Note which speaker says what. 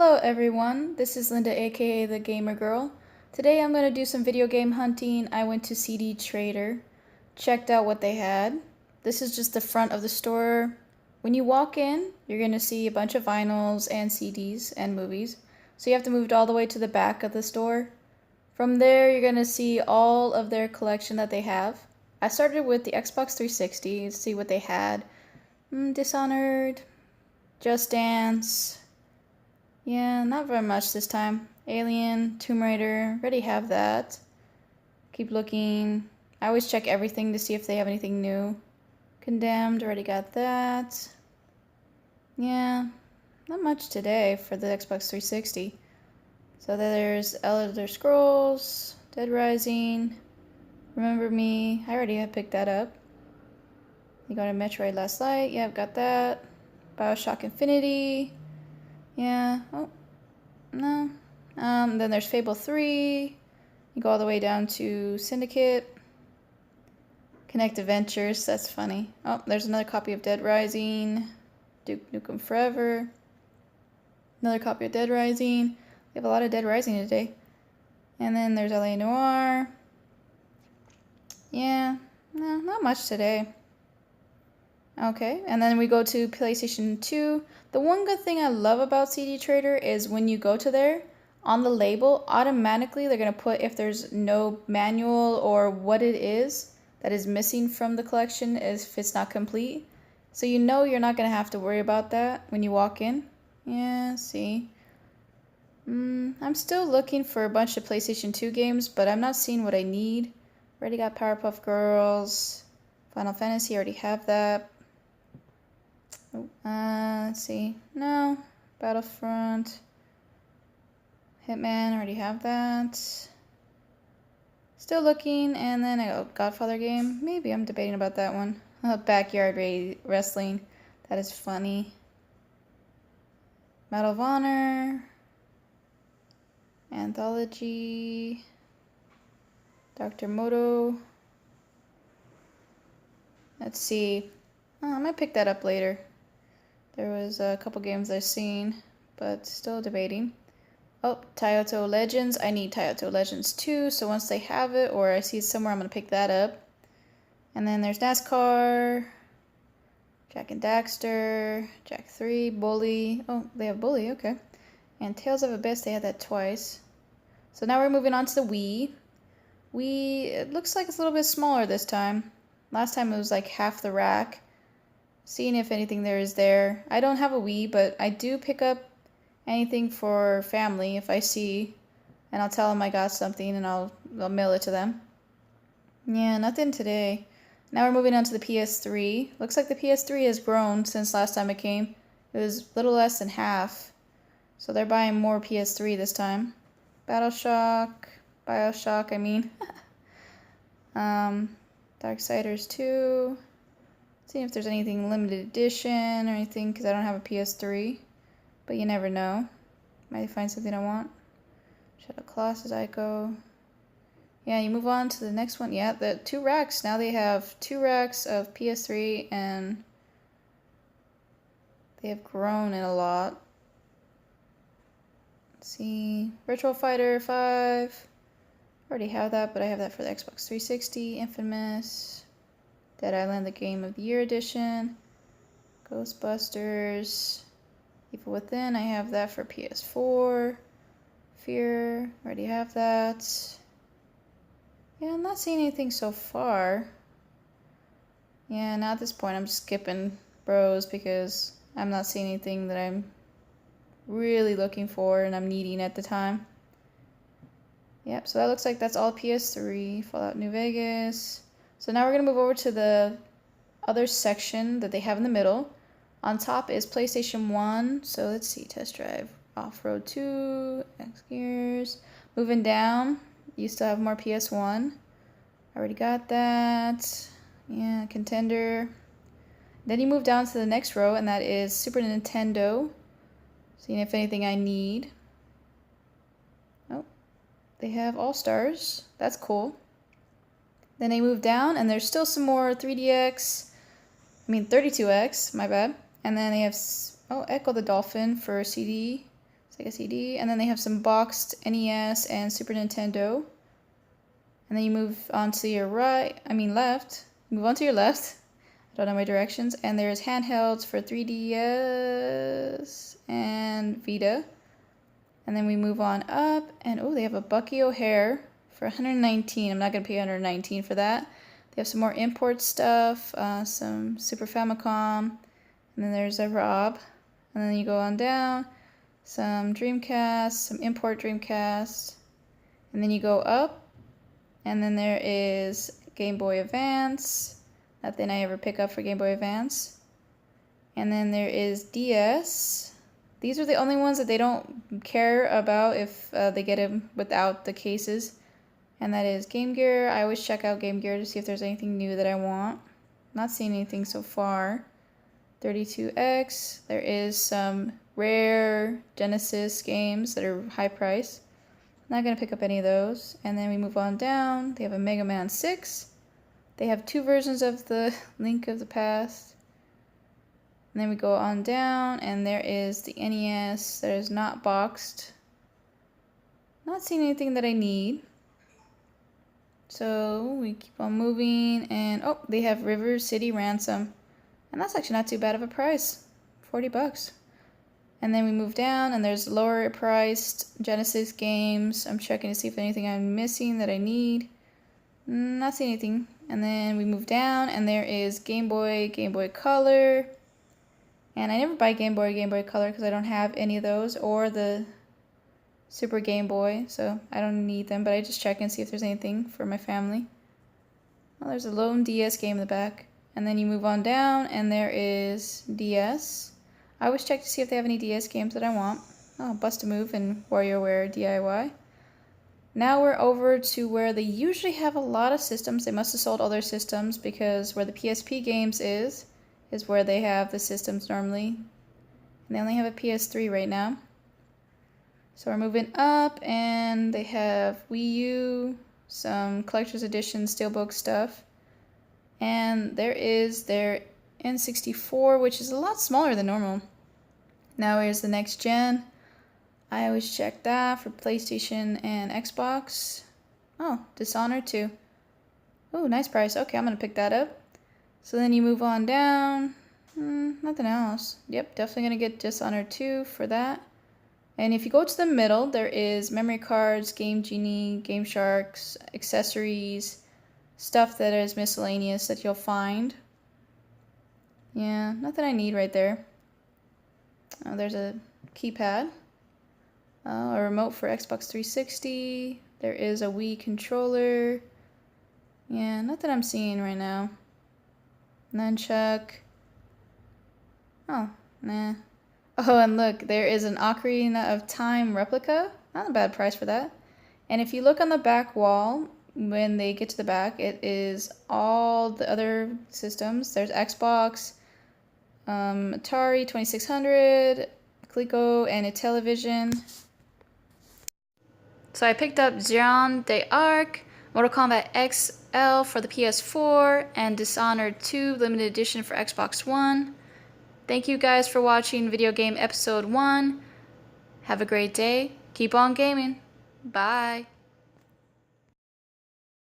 Speaker 1: Hello everyone, this is Linda aka the Gamer Girl. Today I'm going to do some video game hunting. I went to CD Trader, checked out what they had. This is just the front of the store. When you walk in, you're going to see a bunch of vinyls and CDs and movies. So you have to move it all the way to the back of the store. From there, you're going to see all of their collection that they have. I started with the Xbox 360 to see what they had. Dishonored, Just Dance. Yeah, not very much this time. Alien, Tomb Raider, already have that. Keep looking. I always check everything to see if they have anything new. Condemned, already got that. Yeah, not much today for the Xbox 360. So there's Elder Scrolls, Dead Rising, Remember Me. I already have picked that up. You got a Metroid Last Light. Yeah, I've got that. BioShock Infinity. Yeah. Oh, no. Then there's Fable 3. You go all the way down to Syndicate. Connect Adventures. That's funny. Oh, there's another copy of Dead Rising. Duke Nukem Forever. Another copy of Dead Rising. We have a lot of Dead Rising today. And then there's LA Noire. Yeah. No, not much today. Okay, and then we go to PlayStation 2. The one good thing I love about CD Trader is when you go to there, on the label, automatically they're going to put if there's no manual or what it is that is missing from the collection if it's not complete. So you know you're not going to have to worry about that when you walk in. Yeah, see. I'm still looking for a bunch of PlayStation 2 games, but I'm not seeing what I need. Already got Powerpuff Girls. Final Fantasy, already have that. Let's see. No. Battlefront. Hitman, already have that. Still looking, and then I go Godfather game. Maybe I'm debating about that one. Backyard Wrestling. That is funny. Medal of Honor. Anthology. Dr. Moto. Let's see. Oh, I might pick that up later. There was a couple games I've seen, but still debating. Oh, Taioto Legends. I need Taioto Legends 2, so once they have it, or I see it somewhere, I'm going to pick that up. And then there's NASCAR, Jak and Daxter, Jak 3, Bully. Oh, they have Bully, okay. And Tales of Abyss, they had that twice. So now we're moving on to the Wii. It looks like it's a little bit smaller this time. Last time it was like half the rack. Seeing if anything there is there. I don't have a Wii, but I do pick up anything for family if I see. And I'll tell them I got something and I'll mail it to them. Yeah, nothing today. Now we're moving on to the PS3. Looks like the PS3 has grown since last time it came. It was a little less than half. So they're buying more PS3 this time. BioShock, I mean. Darksiders 2. See if there's anything limited edition or anything, because I don't have a PS3. But you never know. Might find something I want. Shadow Colossus, Ico. Yeah, you move on to the next one. Yeah, the 2 racks. Now they have 2 racks of PS3, and they have grown it a lot. Let's see. Virtual Fighter 5. Already have that, but I have that for the Xbox 360. Infamous. Dead Island, the Game of the Year edition. Ghostbusters. Evil Within, I have that for PS4. Fear, already have that. Yeah, I'm not seeing anything so far. Yeah, now at this point I'm just skipping Bros because I'm not seeing anything that I'm really looking for and I'm needing at the time. Yep, so that looks like that's all PS3. Fallout New Vegas. So now we're going to move over to the other section that they have in the middle. On top is PlayStation 1. So let's see, Test Drive, Off-Road 2, X Gears. Moving down, you still have more PS1. Already got that. Yeah, Contender. Then you move down to the next row, and that is Super Nintendo. Seeing if anything I need. Oh, they have All-Stars. That's cool. Then they move down, and there's still some more 32X, my bad. And then they have, Echo the Dolphin for CD. Is Sega CD. And then they have some boxed NES and Super Nintendo. And then you move on to your left. Move on to your left. I don't know my directions. And there's handhelds for 3DS and Vita. And then we move on up. And oh, they have a Bucky O'Hare for 119. I'm not going to pay 119 for that. They have some more import stuff. Some Super Famicom. And then there's a Rob. And then you go on down. Some Dreamcast. Some import Dreamcast. And then you go up. And then there is Game Boy Advance. Nothing I ever pick up for Game Boy Advance. And then there is DS. These are the only ones that they don't care about if they get them without the cases. And that is Game Gear. I always check out Game Gear to see if there's anything new that I want. Not seeing anything so far. 32X. There is some rare Genesis games that are high price. Not going to pick up any of those. And then we move on down. They have a Mega Man 6. They have 2 versions of the Link of the Past. And then we go on down, and there is the NES that is not boxed. Not seeing anything that I need. So we keep on moving, and oh, they have River City Ransom. And that's actually not too bad of a price. $40. And then we move down, and there's lower priced Genesis games. I'm checking to see if anything I'm missing that I need. Not seeing anything. And then we move down, and there is Game Boy, Game Boy Color. And I never buy Game Boy Color because I don't have any of those, or the Super Game Boy, so I don't need them. But I just check and see if there's anything for my family. Well, there's a lone DS game in the back. And then you move on down, and there is DS. I always check to see if they have any DS games that I want. Oh, Bust-A-Move and WarioWare DIY. Now we're over to where they usually have a lot of systems. They must have sold all their systems because where the PSP games is where they have the systems normally. And they only have a PS3 right now. So we're moving up, and they have Wii U, some collector's edition steelbook stuff. And there is their N64, which is a lot smaller than normal. Now here's the next gen. I always check that for PlayStation and Xbox. Oh, Dishonored 2. Oh, nice price. Okay, I'm going to pick that up. So then you move on down. Nothing else. Yep, definitely going to get Dishonored 2 for that. And if you go to the middle, there is memory cards, Game Genie, Game Sharks, accessories, stuff that is miscellaneous that you'll find. Yeah, nothing I need right there. Oh, there's a keypad. A remote for Xbox 360. There is a Wii controller. Yeah, nothing I'm seeing right now. Nunchuck. Oh, nah. Oh, and look, there is an Ocarina of Time replica. Not a bad price for that. And if you look on the back wall, when they get to the back, it is all the other systems. There's Xbox, Atari 2600, Coleco, and a television. So I picked up Zeron d'Arc, Mortal Kombat XL for the PS4, and Dishonored 2 Limited Edition for Xbox One. Thank you guys for watching Video Game Episode 1. Have a great day. Keep on gaming. Bye.